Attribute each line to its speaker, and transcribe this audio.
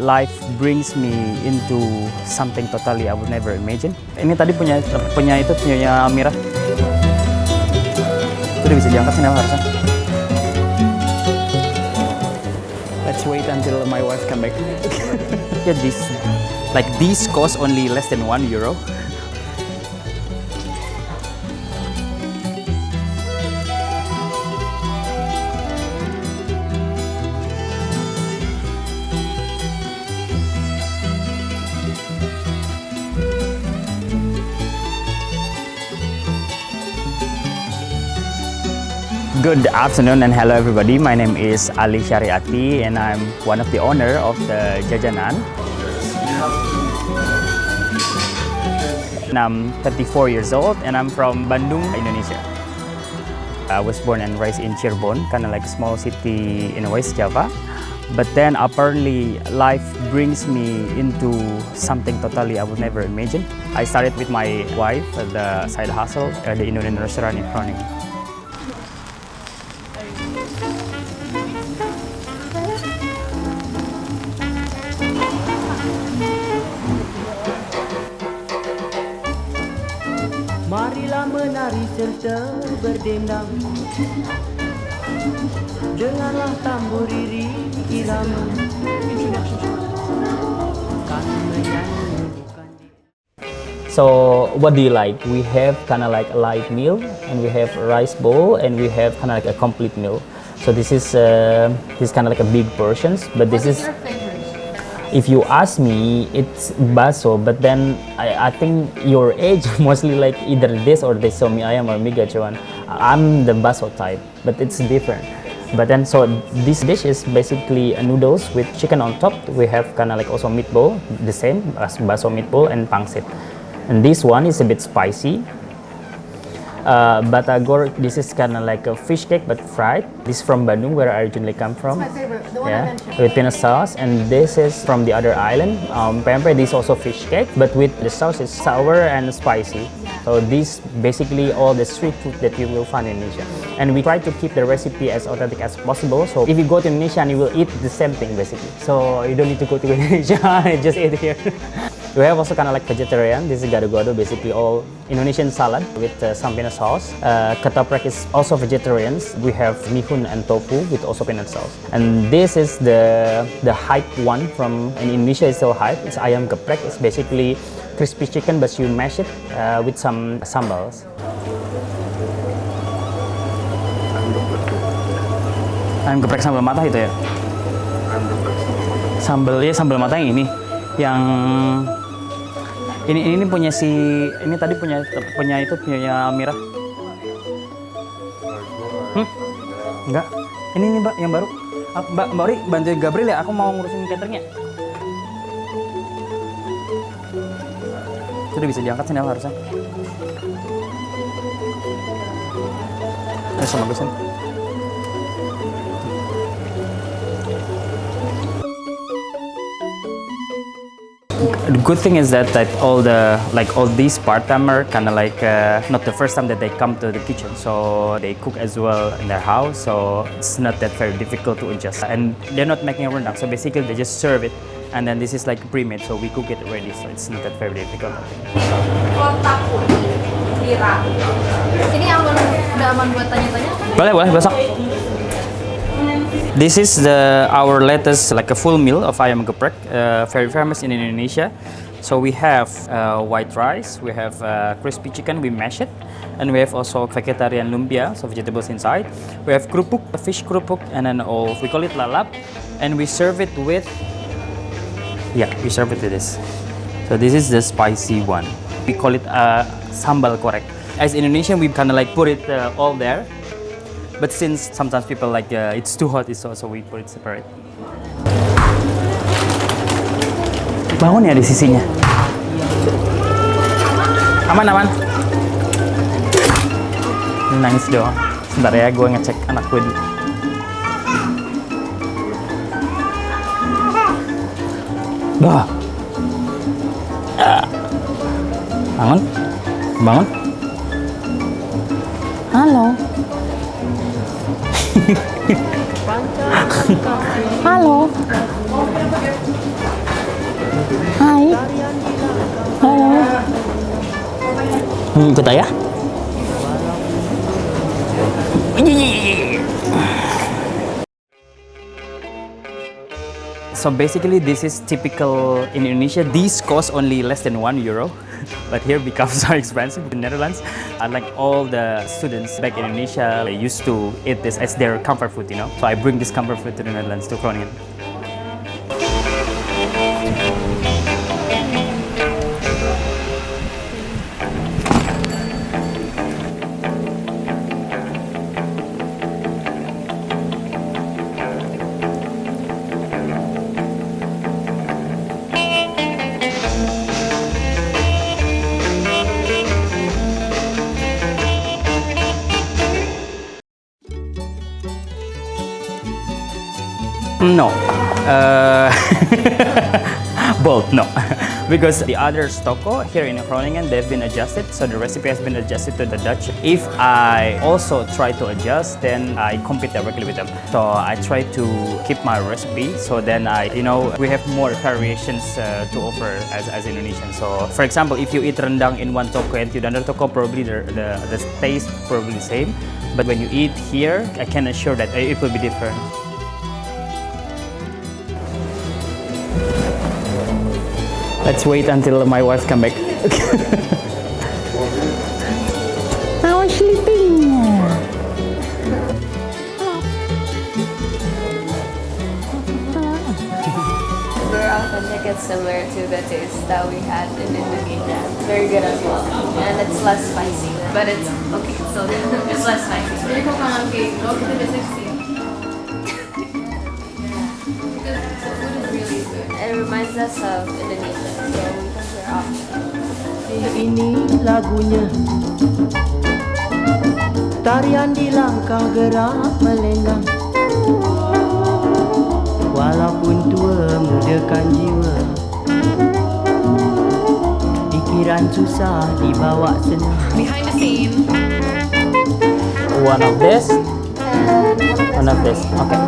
Speaker 1: life brings me into something totally I would never imagine. Ini tadi punya Mira. Itu udah bisa diangkat sih harusnya. Let's wait until my wife come back. Yeah, these cost only less than €1. Good afternoon and hello everybody. My name is Ali Syariati and I'm one of the owner of the Jajanan. And I'm 34 years old and I'm from Bandung, Indonesia. I was born and raised in Cirebon, kind of like a small city in West Java. But then apparently life brings me into something totally I would never imagine. I started with my wife at the side hustle at the Indonesian restaurant in Groningen.
Speaker 2: Marilah menari serta berdendang, dengarlah tamburiri irama.
Speaker 1: So what do you like? We have kind of like a light meal, and we have a rice bowl, and we have kind of like a complete meal. So this is kind of like a big portions, but this is. If you ask me, it's baso, but then I think your age mostly like either this or this, so mi ayam or mi gacuan. I'm the baso type, but it's different. But then so this dish is basically noodles with chicken on top. We have kind of like also meatball, the same as baso meatball and pangsit. And this one is a bit spicy. Batagor, this is kind of like a fish cake but fried. This is from Bandung, where I originally come from.
Speaker 2: It's my favorite, the one I mentioned.
Speaker 1: With peanut sauce. And this is from the other island, Pempek. This is also fish cake, but with the sauce is sour and spicy. So this basically all the street food that you will find in Indonesia. And we try to keep the recipe as authentic as possible. So if you go to Indonesia, you will eat the same thing basically. So you don't need to go to Indonesia, just eat here. We have also kind of like vegetarian. This is gado-gado, basically all Indonesian salad with some peanut sauce. Ketoprak is also vegetarians. We have mihun and tofu with also peanut sauce. And this is the hype one from in Indonesia is still hype. It's ayam geprek. It's basically crispy chicken, but you mash it with some sambals. Ayam geprek sambal matah itu ya? Sambal matah yang ini. Yang ini punya ini tadi punya Mira. Enggak. Ini Mbak yang baru. Mbak Ori bantuin Gabriel ya, aku mau ngurusin cateringnya. Sudah bisa diangkat sini harusnya. Sama bagusan. The good thing is that all these part-timer kind of like not the first time that they come to the kitchen, so they cook as well in their house, so it's not that very difficult to adjust. And they're not making a rendang, so basically they just serve it, and then this is like pre-made, so we cook it already, so it's not that very difficult.
Speaker 2: Kotak putih, Mira. Ini aman, udah aman buat tanya-tanya?
Speaker 1: Boleh besok. This is our latest like a full meal of ayam geprek, very famous in Indonesia. So we have white rice, we have crispy chicken, we mash it, and we have also vegetarian lumpia, so vegetables inside. We have kerupuk, fish kerupuk, and then we call it lalap, and we serve it with this. So this is the spicy one. We call it sambal korek. As Indonesian, we kind of like put it all there. But since sometimes people like it's too hot, so we put it separate. Bangun ya di sisinya. Aman. Ini nangis doang. Sebentar ya, gue ngecek anak gue dulu. Bah. Bangun. Halo. Halo. Hai. Halo. Ikut ayah. So basically this is typical in Indonesia. These cost only less than €1, but here becomes so expensive in the Netherlands. Like all the students back in Indonesia, they used to eat this as their comfort food, you know. So I bring this comfort food to the Netherlands, to Groningen. No. Both, no. Because the other toko here in Groningen, they've been adjusted, so the recipe has been adjusted to the Dutch. If I also try to adjust, then I compete directly with them. So I try to keep my recipe, so then we have more variations to offer as Indonesians. So for example, if you eat rendang in one toko and to another toko, probably the taste probably the same. But when you eat here, I can assure that it will be different. Let's wait until my wife come back. I was sleeping.
Speaker 2: Very authentic. It's similar to the taste that we had in Indonesia. It's very good as well, and it's less spicy. But it's okay. So it's less spicy. Jadi kok kangen kayak kita biasa sih. The food is really good. It reminds us of Indonesia, so we come here often.
Speaker 3: Ini lagunya, tarian di langkah gerak melenggang. Walaupun tua mudakan jiwa, pikiran susah dibawa senang.
Speaker 2: Behind the scene.
Speaker 1: One of this, one of this. Okay.